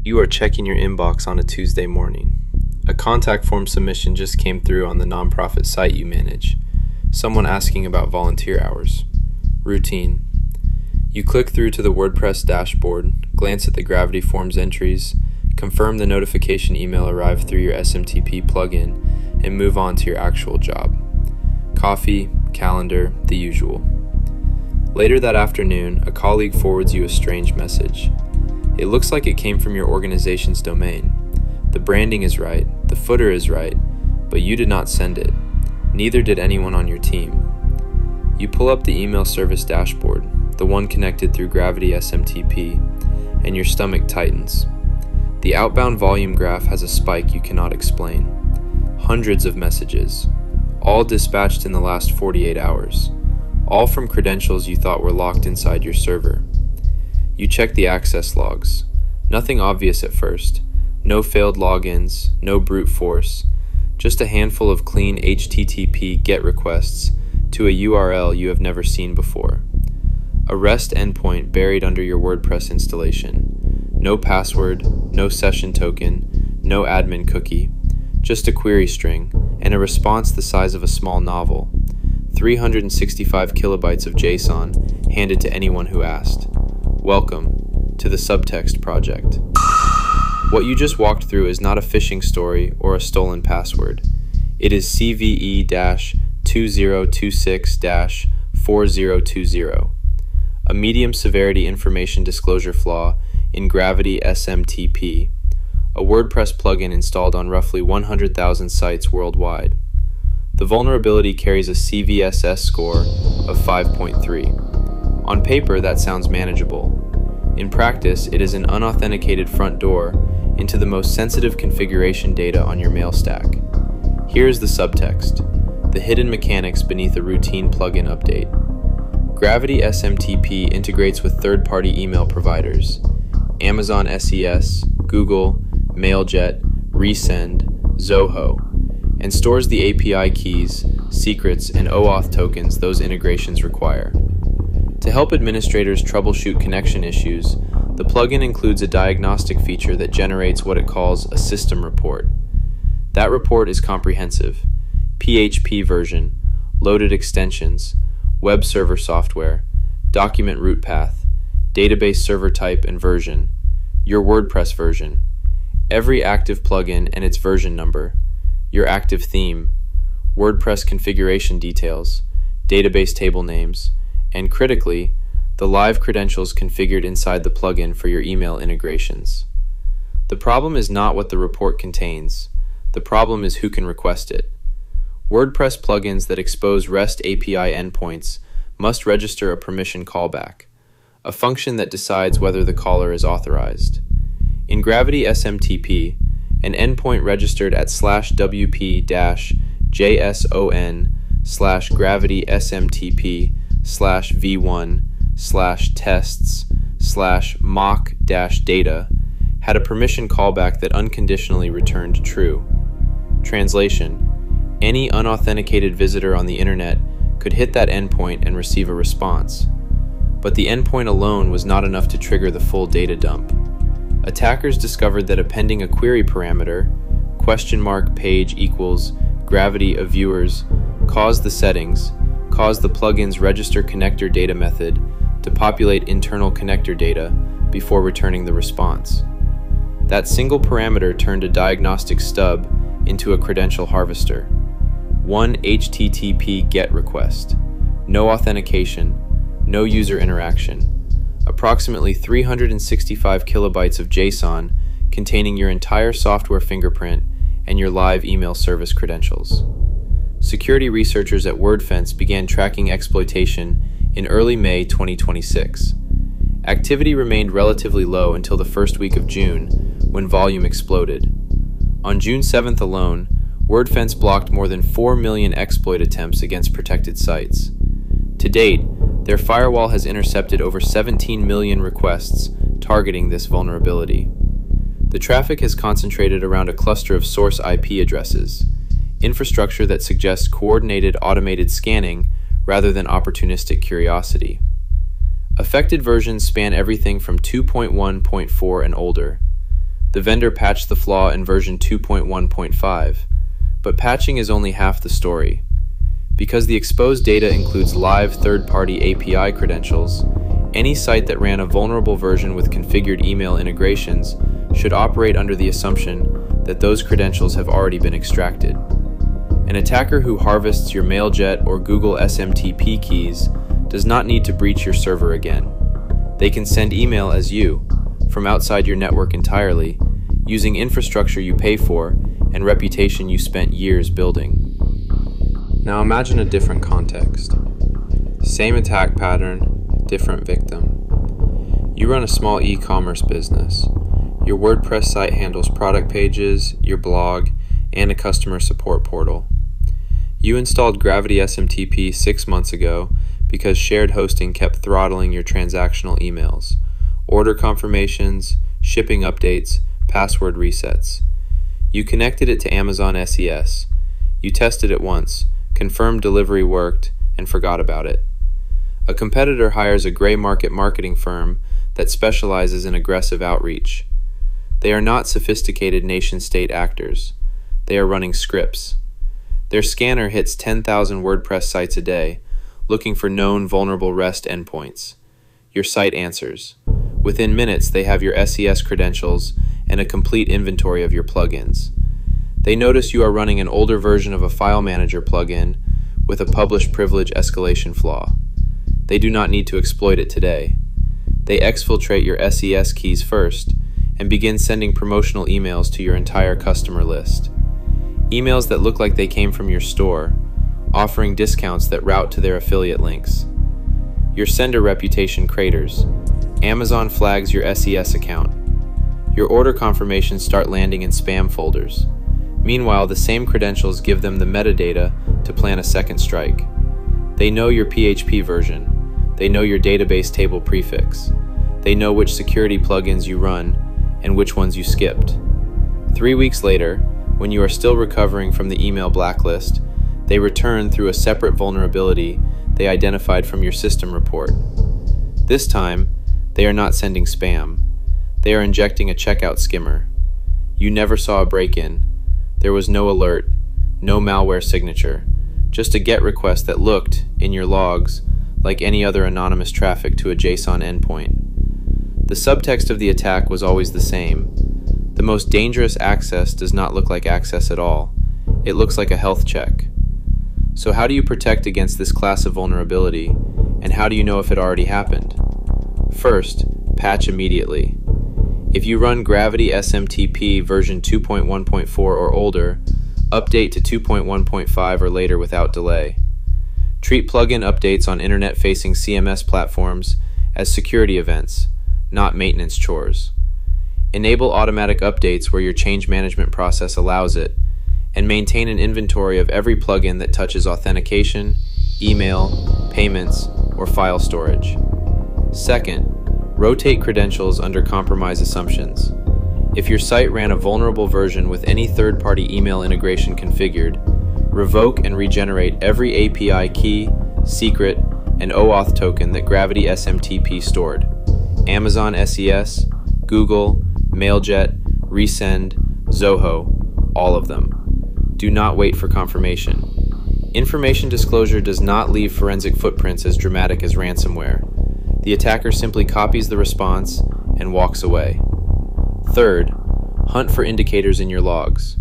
You are checking your inbox on a Tuesday morning. A contact form submission just came through on the nonprofit site you manage. Someone asking about volunteer hours. Routine. You click through to the WordPress dashboard, glance at the Gravity Forms entries, confirm the notification email arrived through your SMTP plugin, and move on to your actual job. Coffee, calendar, the usual. Later that afternoon, a colleague forwards you a strange message. It looks like it came from your organization's domain. The branding is right, the footer is right, but you did not send it. Neither did anyone on your team. You pull up the email service dashboard, the one connected through Gravity SMTP, and your stomach tightens. The outbound volume graph has a spike you cannot explain. Hundreds of messages, all dispatched in the last 48 hours, all from credentials you thought were locked inside your server. You check the access logs. Nothing obvious at first. No failed logins, no brute force, just a handful of clean HTTP GET requests to a URL you have never seen before. A REST endpoint buried under your WordPress installation. No password, no session token, no admin cookie, just a query string and a response the size of a small novel. 365 kilobytes of JSON handed to anyone who asked. Welcome to the Subtext Project. What you just walked through is not a phishing story or a stolen password. It is CVE-2026-4020, a medium severity information disclosure flaw in Gravity SMTP, a WordPress plugin installed on roughly 100,000 sites worldwide. The vulnerability carries a CVSS score of 5.3. On paper, that sounds manageable. In practice, it is an unauthenticated front door into the most sensitive configuration data on your mail stack. Here is the subtext, the hidden mechanics beneath a routine plugin update. Gravity SMTP integrates with third-party email providers, Amazon SES, Google, Mailjet, Resend, Zoho, and stores the API keys, secrets, and OAuth tokens those integrations require. To help administrators troubleshoot connection issues, the plugin includes a diagnostic feature that generates what it calls a system report. That report is comprehensive: PHP version, loaded extensions, web server software, document root path, database server type and version, your WordPress version, every active plugin and its version number, your active theme, WordPress configuration details, database table names, and critically, the live credentials configured inside the plugin for your email integrations. The problem is not what the report contains. The problem is who can request it. WordPress plugins that expose REST API endpoints must register a permission callback, a function that decides whether the caller is authorized. In Gravity SMTP, an endpoint registered at /wp-json/gravity smtp/v1/tests/mock-data had a permission callback that unconditionally returned true. Translation: any unauthenticated visitor on the internet could hit that endpoint and receive a response. But the endpoint alone was not enough to trigger the full data dump. Attackers discovered that appending a query parameter, $page equals gravity of viewers, caused the plugin's register connector data method to populate internal connector data before returning the response. That single parameter turned a diagnostic stub into a credential harvester. One HTTP GET request, no authentication, no user interaction, approximately 365 kilobytes of JSON containing your entire software fingerprint and your live email service credentials. Security researchers at WordFence began tracking exploitation in early May 2026. Activity remained relatively low until the first week of June, when volume exploded. On June 7th alone, WordFence blocked more than 4 million exploit attempts against protected sites. To date, their firewall has intercepted over 17 million requests targeting this vulnerability. The traffic has concentrated around a cluster of source IP addresses, infrastructure that suggests coordinated automated scanning rather than opportunistic curiosity. Affected versions span everything from 2.1.4 and older. The vendor patched the flaw in version 2.1.5, but patching is only half the story. Because the exposed data includes live third-party API credentials, any site that ran a vulnerable version with configured email integrations should operate under the assumption that those credentials have already been extracted. An attacker who harvests your Mailjet or Google SMTP keys does not need to breach your server again. They can send email as you, from outside your network entirely, using infrastructure you pay for and reputation you spent years building. Now imagine a different context. Same attack pattern, different victim. You run a small e-commerce business. Your WordPress site handles product pages, your blog, and a customer support portal. You installed Gravity SMTP 6 months ago because shared hosting kept throttling your transactional emails, order confirmations, shipping updates, password resets. You connected it to Amazon SES. You tested it once, confirmed delivery worked, and forgot about it. A competitor hires a gray market marketing firm that specializes in aggressive outreach. They are not sophisticated nation-state actors. They are running scripts. Their scanner hits 10,000 WordPress sites a day, looking for known vulnerable REST endpoints. Your site answers. Within minutes, they have your SES credentials and a complete inventory of your plugins. They notice you are running an older version of a file manager plugin with a published privilege escalation flaw. They do not need to exploit it today. They exfiltrate your SES keys first and begin sending promotional emails to your entire customer list. Emails that look like they came from your store, offering discounts that route to their affiliate links. Your sender reputation craters. Amazon flags your SES account. Your order confirmations start landing in spam folders. Meanwhile, the same credentials give them the metadata to plan a second strike. They know your PHP version. They know your database table prefix. They know which security plugins you run and which ones you skipped. 3 weeks later, when you are still recovering from the email blacklist, they return through a separate vulnerability they identified from your system report. This time, they are not sending spam. They are injecting a checkout skimmer. You never saw a break-in. There was no alert, no malware signature, just a GET request that looked, in your logs, like any other anonymous traffic to a JSON endpoint. The subtext of the attack was always the same. The most dangerous access does not look like access at all. It looks like a health check. So how do you protect against this class of vulnerability, and how do you know if it already happened? First, patch immediately. If you run Gravity SMTP version 2.1.4 or older, update to 2.1.5 or later without delay. Treat plugin updates on internet-facing CMS platforms as security events, not maintenance chores. Enable automatic updates where your change management process allows it, and maintain an inventory of every plugin that touches authentication, email, payments, or file storage. Second, rotate credentials under compromise assumptions. If your site ran a vulnerable version with any third-party email integration configured, revoke and regenerate every API key, secret, and OAuth token that Gravity SMTP stored. Amazon SES, Google, Mailjet, Resend, Zoho, all of them. Do not wait for confirmation. Information disclosure does not leave forensic footprints as dramatic as ransomware. The attacker simply copies the response and walks away. Third, hunt for indicators in your logs.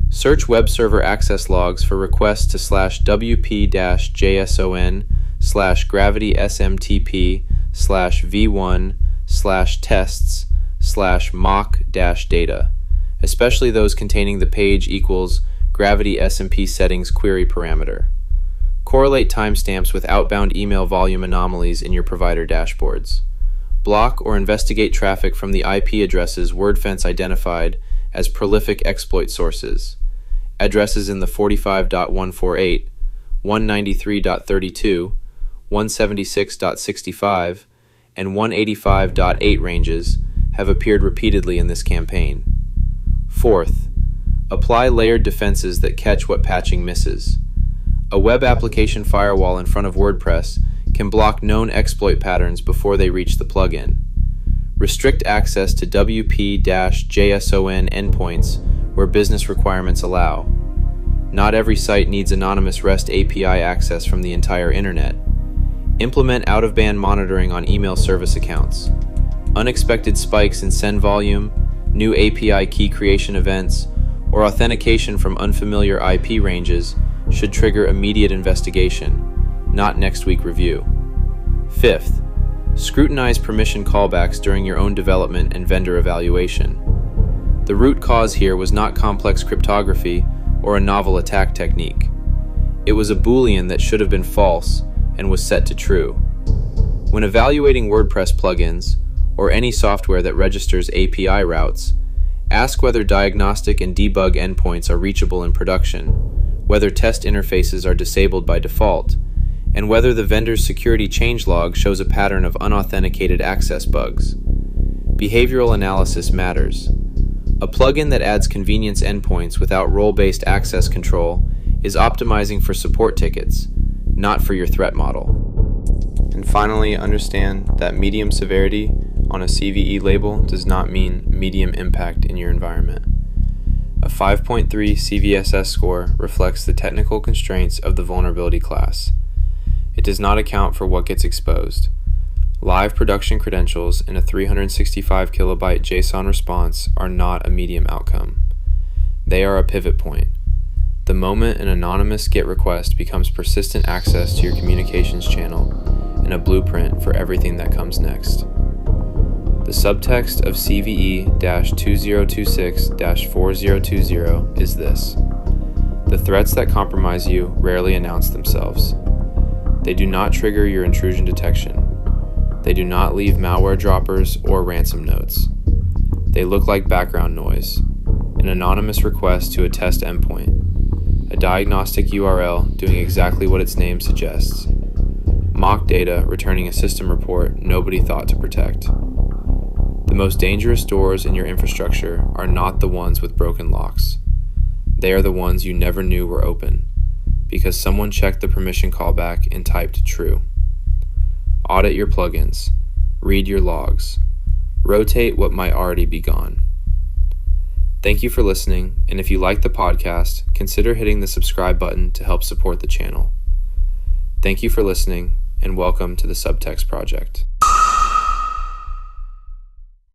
Search web server access logs for requests to /wp-JSON/gravity-smtp/v1/tests/mock-data, especially those containing the page equals Gravity SMP settings query parameter. Correlate timestamps with outbound email volume anomalies in your provider dashboards. Block or investigate traffic from the IP addresses WordFence identified as prolific exploit sources. Addresses in the 45.148, 193.32, 176.65, and 185.8 ranges have appeared repeatedly in this campaign. Fourth, apply layered defenses that catch what patching misses. A web application firewall in front of WordPress can block known exploit patterns before they reach the plugin. Restrict access to WP-JSON endpoints where business requirements allow. Not every site needs anonymous REST API access from the entire internet. Implement out-of-band monitoring on email service accounts. Unexpected spikes in send volume, new API key creation events, or authentication from unfamiliar IP ranges should trigger immediate investigation, not next week review. Fifth, scrutinize permission callbacks during your own development and vendor evaluation. The root cause here was not complex cryptography or a novel attack technique. It was a Boolean that should have been false and was set to true. When evaluating WordPress plugins, or any software that registers API routes, ask whether diagnostic and debug endpoints are reachable in production, whether test interfaces are disabled by default, and whether the vendor's security changelog shows a pattern of unauthenticated access bugs. Behavioral analysis matters. A plugin that adds convenience endpoints without role-based access control is optimizing for support tickets, not for your threat model. And finally, understand that medium severity on a CVE label does not mean medium impact in your environment. A 5.3 CVSS score reflects the technical constraints of the vulnerability class. It does not account for what gets exposed. Live production credentials in a 365 kilobyte JSON response are not a medium outcome. They are a pivot point. The moment an anonymous GET request becomes persistent access to your communications channel and a blueprint for everything that comes next. The subtext of CVE-2026-4020 is this: the threats that compromise you rarely announce themselves. They do not trigger your intrusion detection. They do not leave malware droppers or ransom notes. They look like background noise, an anonymous request to a test endpoint, a diagnostic URL doing exactly what its name suggests, mock data returning a system report nobody thought to protect. The most dangerous doors in your infrastructure are not the ones with broken locks. They are the ones you never knew were open, because someone checked the permission callback and typed true. Audit your plugins, read your logs, rotate what might already be gone. Thank you for listening, and if you like the podcast, consider hitting the subscribe button to help support the channel. Thank you for listening, and welcome to the Subtext Project.